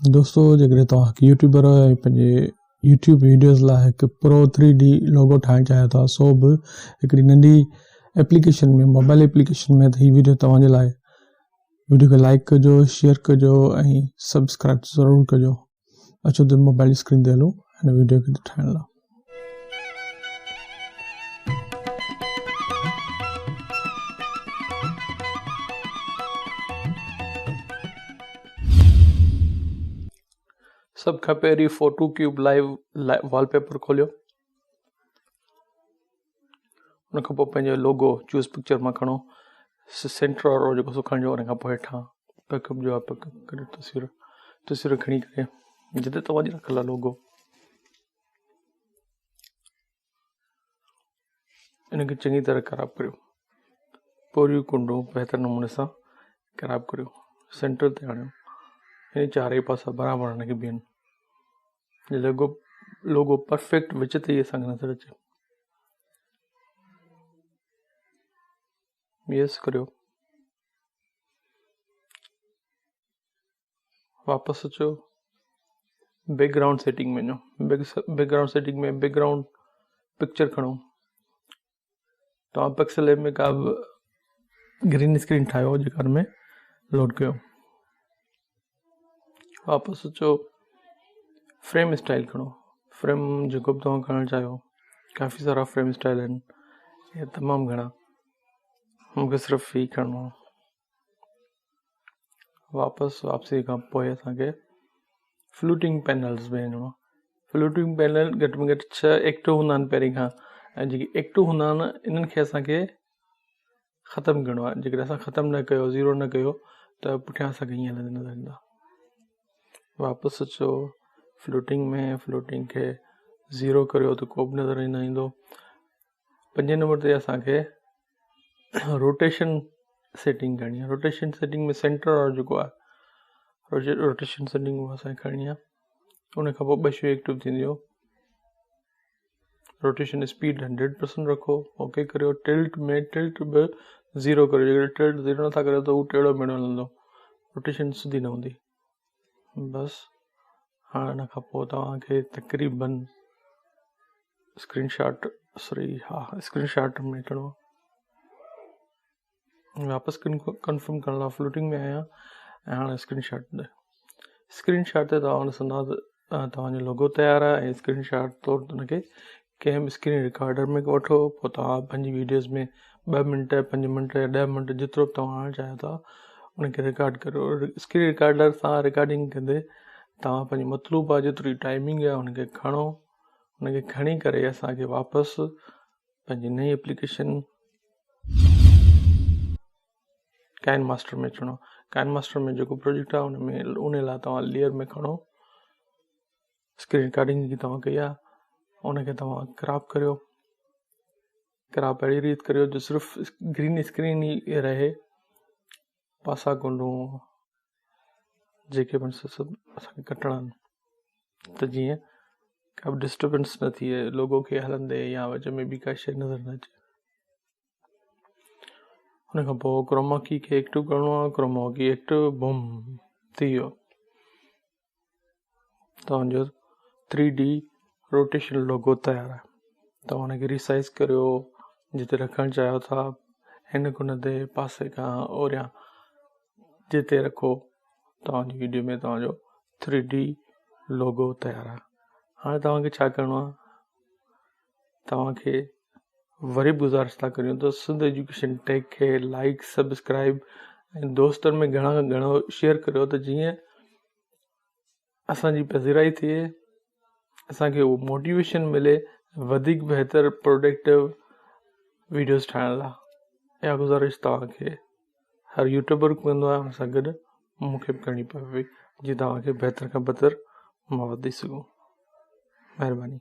दोस्तों जेकॾहिं तव्हां यूट्यूबर ऐं पंहिंजे यूट्यूब वीडियोज़ लाइ हिकु प्रो 3D लोगो ठाहिणु चाहियो था, सो बि हिकिड़ी नंढी एप्लीकेशन में, मोबाइल एप्लीकेशन में, त हीअ वीडियो तव्हांजे लाइ। वीडियो खे लाइक कजो, शेयर कजो ऐं सब्सक्राइब ज़रूरु कजो। अचो त मोबाइल स्क्रीन ते हलो हिन वीडियो खे ठाहिण लाइ। सब खां पहिरीं फोटो क्यूब लाइव वॉलपेपर खोलियो। उन खां पोइ पंहिंजो लोगो चूज़ पिक्चर मां खणो, सेंटर वारो जेको सुखण जो, उन खां पोइ हेठां पिकअप जो आहे, पिकअप करे तस्वीर खणी करे जिते तव्हांजी रखियल आहे लोगो, इनखे चङी तरह ख़राबु करियो। पोरियूं कुंडूं बहितर नमूने सां ख़राबु करियो। सेंटर ते आणियो, हिन चारई पासा बराबरि हिनखे बीहनि। लोगो परफेक्ट विच ते ई असांखे नज़र अचे। यस करियो, वापसि अचो, बैकग्राउंड सेटिंग में वञो। बैकग्राउंड सेटिंग में बैकग्राउंड पिक्चर खणो। तव्हां पिक्सल ऐप में का बि ग्रीन स्क्रीन ठाहियो, जेकर में लोड कयो। वापसि अचो, फ्रेम स्टाइल खणो। फ्रेम जेको बि तव्हां करणु चाहियो, काफ़ी सारा फ्रेम स्टाइल आहिनि, इहे तमामु घणा, मूंखे सिर्फ़ु ही खणणो आहे। वापसी खां पोइ असांखे फ्लोटिंग पैनल्स में वञिणो आहे। फ्लोटिंग पैनल घटि में घटि 6 एक्टिव हूंदा आहिनि पहिरीं खां, ऐं जेके एक्टिव हूंदा आहिनि इन्हनि खे असांखे ख़तमु करिणो आहे। जेकॾहिं असां ख़तमु न कयो, ज़ीरो न कयो, त पुठियां असांखे ईअं नज़र ईंदा। वापसि अचो, फ्लोटिंग खे ज़ीरो करियो त को बि नज़र न ईंदो। 5 नंबर ते असांखे रोटेशन सेटिंग करणी आहे। रोटेशन सेटिंग में सेंटर वारो जेको आहे, रोटेशन सेटिंग असांखे करणी आहे। उन खां पोइ 2 शयूं एक्टिव थींदियूं। रोटेशन स्पीड 100% रखो, ओके करियो। टिल्ट बि ज़ीरो करियो। जेकॾहिं टिल्ट ज़ीरो नथा करियो त उहो टेढ़ो मेढ़ो हलंदो, रोटेशन सिधी न हूंदी। बसि हाणे हिन खां पोइ तव्हांखे तक़रीबन स्क्रीनशॉट में अचिणो आहे। वापसि कंफर्म करण लाइ फ्लोटिंग में आहियां ऐं हाणे स्क्रीनशॉट ते तव्हां ॾिसंदा त तव्हांजो लोगो तयारु आहे। ऐं स्क्रीनशॉट तौरु हुनखे कंहिं बि स्क्रीन रिकॉर्डर में वठो। पोइ तव्हां पंहिंजी वीडियोज़ में 2 मिंट 5 मिंट या 10 मिंट जेतिरो बि तव्हां आणणु चाहियो था उनखे रिकॉर्ड करियो। स्क्रीन रिकॉर्डर सां रिकॉर्डिंग कंदे तव्हां पंहिंजी मतलूबा जेतिरी टाइमिंग आहे उनखे खणो। उनखे खणी करे असांखे वापसि पंहिंजी नई एप्लीकेशन काइन मास्टर में अचिणो। काइन मास्टर में जेको प्रोजेक्ट आहे उन लाइ तव्हां लेयर में खणो। स्क्रीन रिकॉर्डिंग जेकी तव्हां कई आहे उनखे तव्हां क्रॉप करियो। क्रॉप अहिड़ी रीति करियो जो सिर्फ़ु ग्रीन स्क्रीन ई रहे। पासा कुंडूं जेके बि सभु असांखे कटणा आहिनि, त जीअं का बि डिस्टर्बेंस न थिए लोगो खे हलंदे, या विच में बि का शइ नज़र न अचे। हुन खां पोइ क्रोमा की खे एक्टिव करिणो आहे। क्रोमा की एक्टिव, बूम, थी वियो। तव्हांजो 3D रोटेशन लोगो तयारु आहे। तव्हां हुनखे रिसाइज़ करियो, जिते रखणु चाहियो था हिन कुन ते, पासे खां ओरियां जिते रखो। तव्हांजी वीडियो में तव्हांजो 3D लोगो तयारु आहे। हाणे तव्हांखे छा करिणो आहे, तव्हांखे वरी बि गुज़ारिश था करियूं त सिंध एजुकेशन टेक खे लाइक, सब्सक्राइब ऐं दोस्तनि में घणा खां घणो शेयर करियो, त जीअं असांजी पज़ीराई थिए, असांखे उहो मोटिवेशन मिले वधीक बहितर प्रोडक्टिव वीडियोज़ ठाहिण लाइ। इहा गुज़ारिश तव्हांखे हर यूट्यूबर कंदो आहे, हुन सां गॾु मूंखे बि करणी पवे जीअं तव्हांखे बहितर खां बहितर मवाद ॾेई सघूं। महिरबानी।